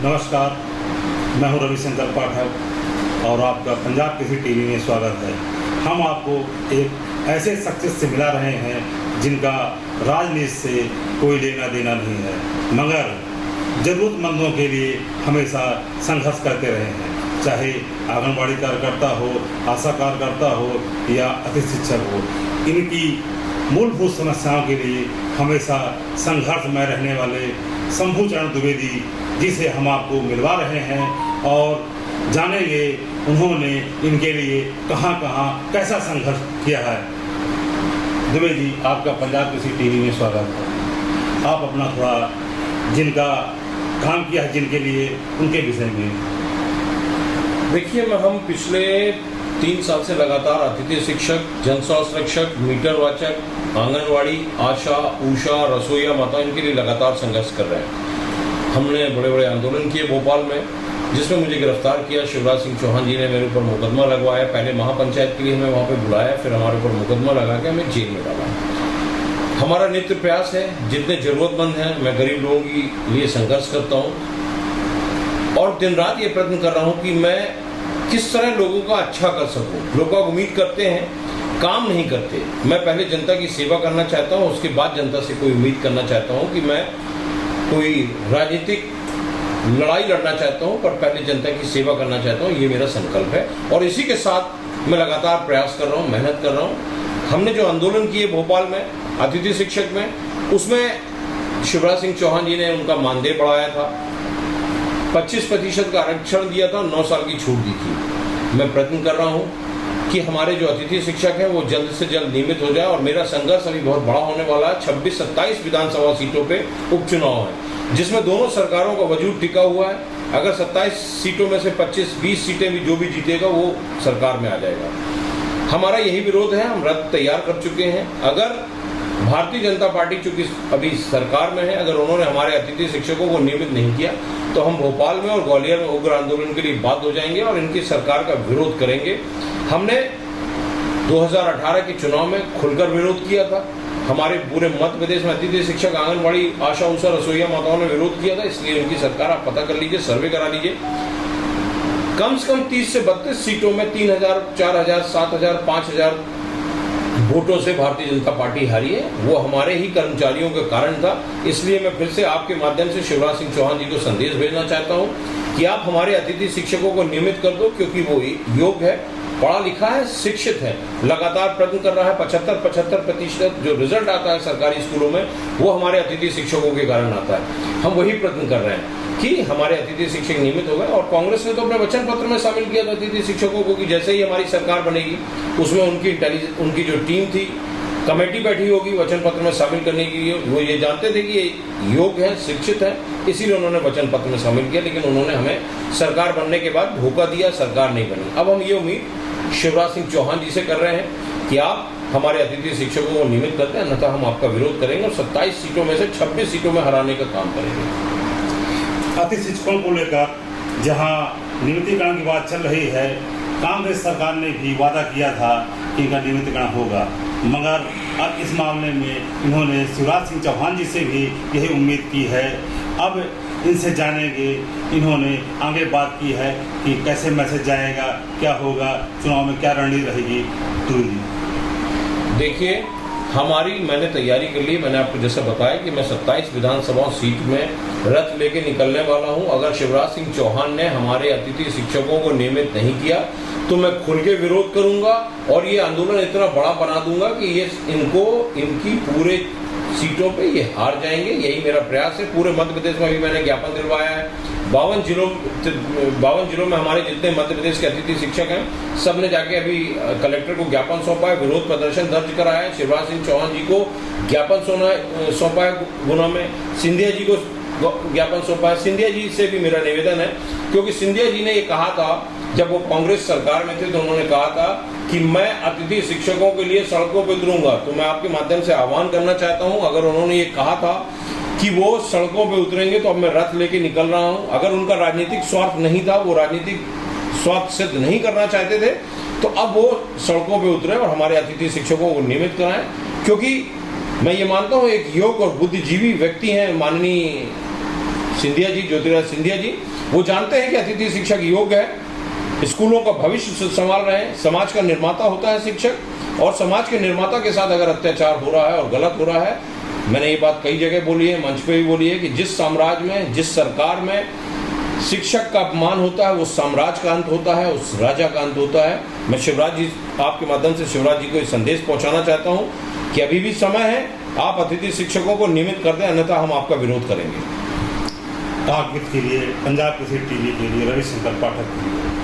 नमस्कार, मैं हूं रविशंकर पाठक और आपका पंजाब केसरी टीवी में स्वागत है। हम आपको एक ऐसे शख्सियत से मिला रहे हैं जिनका राजनीति से कोई लेना देना नहीं है, मगर ज़रूरतमंदों के लिए हमेशा संघर्ष करते रहे हैं, चाहे आंगनबाड़ी कार्यकर्ता हो, आशा कार्यकर्ता हो या अतिथि शिक्षक हो। इनकी मूलभूत समस्याओं के लिए हमेशा संघर्ष में रहने वाले शंभू चरण द्विवेदी जी से हम आपको मिलवा रहे हैं और जानेंगे उन्होंने इनके लिए कहां कहां कैसा संघर्ष किया है। द्विवेदी जी, आपका पंजाब केसरी टीवी में स्वागत है। आप अपना थोड़ा जिनका काम किया है जिनके लिए, उनके विषय में। देखिए, हम पिछले 3 साल से लगातार अतिथि शिक्षक, जन स्वास्थ्य रक्षक, मीटर वाचक, आंगनवाड़ी, आशा, ऊषा, रसोईया माता, इनके लिए लगातार संघर्ष कर रहे हैं। हमने बड़े बड़े आंदोलन किए भोपाल में, जिसमें मुझे गिरफ्तार किया। शिवराज सिंह चौहान जी ने मेरे ऊपर मुकदमा लगवाया। पहले महापंचायत के लिए हमें वहाँ पे बुलाया, फिर हमारे ऊपर मुकदमा लगा के हमें जेल में डाला। हमारा नित्य प्रयास है, जितने जरूरतमंद हैं, मैं गरीब लोगों के लिए संघर्ष करता हूँ और दिन रात ये प्रयत्न कर रहा हूँ कि मैं किस तरह लोगों का अच्छा कर सकूं। लोग उम्मीद करते हैं, काम नहीं करते। मैं पहले जनता की सेवा करना चाहता हूं, उसके बाद जनता से कोई उम्मीद करना चाहता हूं कि मैं कोई राजनीतिक लड़ाई लड़ना चाहता हूं, पर पहले जनता की सेवा करना चाहता हूं। ये मेरा संकल्प है और इसी के साथ मैं लगातार प्रयास कर रहा हूं, मेहनत कर रहा हूं। हमने जो आंदोलन किए भोपाल में अतिथि शिक्षक में, उसमें शिवराज सिंह चौहान जी ने उनका मानदेय बढ़ाया था, 25% का आरक्षण दिया था, 9 साल की छूट दी थी। मैं प्रयत्न कर रहा हूं कि हमारे जो अतिथि शिक्षक हैं वो जल्द से जल्द नियमित हो जाए और मेरा संघर्ष अभी बहुत बड़ा होने वाला है। 26-27 विधानसभा सीटों पे उपचुनाव है, जिसमें दोनों सरकारों का वजूद टिका हुआ है। अगर 27 सीटों में से 25-20 सीटें भी जो भी जीतेगा वो सरकार में आ जाएगा। हमारा यही विरोध है, हम रद्द तैयार कर चुके हैं। अगर भारतीय जनता पार्टी चूंकि अभी सरकार में है, अगर उन्होंने हमारे अतिथि शिक्षकों को नियमित नहीं किया तो हम भोपाल में और ग्वालियर में उग्र आंदोलन के लिए बाध्य हो जाएंगे और इनकी सरकार का विरोध करेंगे। हमने 2018 के चुनाव में खुलकर विरोध किया था। हमारे पूरे मध्य प्रदेश में अतिथि शिक्षक, आंगनबाड़ी, आशा, ऊषा, रसोईया माताओं ने विरोध किया था। इसलिए उनकी सरकार, आप पता कर लीजिए, सर्वे करा लीजिए, कम से कम 30 से 32 सीटों में 3000, 4000, 7000, 5000 वोटों से भारतीय जनता पार्टी हारी है। वो हमारे ही कर्मचारियों के कारण था। इसलिए मैं फिर से आपके माध्यम से शिवराज सिंह चौहान जी को संदेश भेजना चाहता हूं कि आप हमारे अतिथि शिक्षकों को नियमित कर दो, क्योंकि वो योग्य है, पढ़ा लिखा है, शिक्षित है, लगातार प्रयत्न कर रहा है। 75% जो रिजल्ट आता है सरकारी स्कूलों में, वो हमारे अतिथि शिक्षकों के कारण आता है। हम वही प्रयत्न कर रहे हैं कि हमारे अतिथि शिक्षक नियमित हो गए। और कांग्रेस ने तो अपने वचन पत्र में शामिल किया था अतिथि शिक्षकों को कि जैसे ही हमारी सरकार बनेगी उसमें उनकी जो टीम थी, कमेटी बैठी होगी वचन पत्र में शामिल करने के लिए। वो ये जानते थे कि ये योग्य है, शिक्षित है, इसीलिए उन्होंने वचन पत्र में शामिल किया। लेकिन उन्होंने हमें सरकार बनने के बाद धोखा दिया, सरकार नहीं बनी। अब हम ये उम्मीद शिवराज सिंह चौहान जी से कर रहे हैं कि आप हमारे अतिथि शिक्षकों को नियमित करते हैं, अन्यथा हम आपका विरोध करेंगे और 27 सीटों में से 26 सीटों में हराने का काम करेंगे। अतिथि शिक्षकों को लेकर जहां नियमितीकरण की बात चल रही है, कांग्रेस सरकार ने भी वादा किया था कि इनका नियमितीकरण होगा, मगर अब इस मामले में इन्होंने शिवराज सिंह चौहान जी से भी यही उम्मीद की है। अब इनसे जानेंगे, इन्होंने आगे बात की है कि कैसे मैसेज जाएगा, क्या होगा, चुनाव में क्या रणनीति रहेगी। तो देखिए, मैंने तैयारी कर ली। मैंने आपको जैसे बताया कि मैं 27 विधानसभा सीट में रथ लेके निकलने वाला हूं। अगर शिवराज सिंह चौहान ने हमारे अतिथि शिक्षकों को नियमित नहीं किया तो मैं खुल के विरोध करूंगा और ये आंदोलन इतना बड़ा बना दूंगा कि ये इनकी पूरे सीटों पे ये हार जाएंगे। यही मेरा प्रयास है। पूरे मध्य प्रदेश में भी मैंने ज्ञापन दिलवाया है। 52 जिलों में हमारे जितने मध्य प्रदेश के अतिथि शिक्षक हैं, सब ने जाके अभी कलेक्टर को ज्ञापन सौंपा है, विरोध प्रदर्शन दर्ज कराया है। शिवराज सिंह चौहान जी को ज्ञापन सौंपा है गुना में, सिंधिया जी को ज्ञापन सौंपा है। सिंधिया जी से भी मेरा निवेदन है, क्योंकि सिंधिया जी ने ये कहा था जब वो कांग्रेस सरकार में थे, तो उन्होंने कहा था कि मैं अतिथि शिक्षकों के लिए सड़कों पर उतरूंगा। तो मैं आपके माध्यम से आह्वान करना चाहता हूं, अगर उन्होंने ये कहा था कि वो सड़कों पे उतरेंगे तो अब मैं रथ लेके निकल रहा हूं। अगर उनका राजनीतिक स्वार्थ नहीं था, वो राजनीतिक स्वार्थ सिद्ध नहीं करना चाहते थे, तो अब वो सड़कों पे उतरे और हमारे अतिथि शिक्षकों को नियमित कराएं। क्योंकि मैं ये मानता हूँ एक योग्य और बुद्धिजीवी व्यक्ति हैं माननीय सिंधिया जी, ज्योतिराज सिंधिया जी, वो जानते हैं कि अतिथि शिक्षक योग्य है, स्कूलों का भविष्य संभाल रहे हैं, समाज का निर्माता होता है शिक्षक, और समाज के निर्माता के साथ अगर अत्याचार हो रहा है और गलत हो रहा है, मैंने ये बात कई जगह बोली है, मंच पे भी बोली है कि जिस साम्राज्य में, जिस सरकार में शिक्षक का अपमान होता है, वो साम्राज्य का अंत होता है, उस राजा का अंत होता है। मैं शिवराज जी, आपके माध्यम से शिवराज जी को ये संदेश पहुंचाना चाहता हूं कि अभी भी समय है, आप अतिथि शिक्षकों को नियमित कर दें, अन्यथा हम आपका विरोध करेंगे। टाक विद के लिए, पंजाब केसरी टीवी के लिए, रविशंकर पाठक के लिए।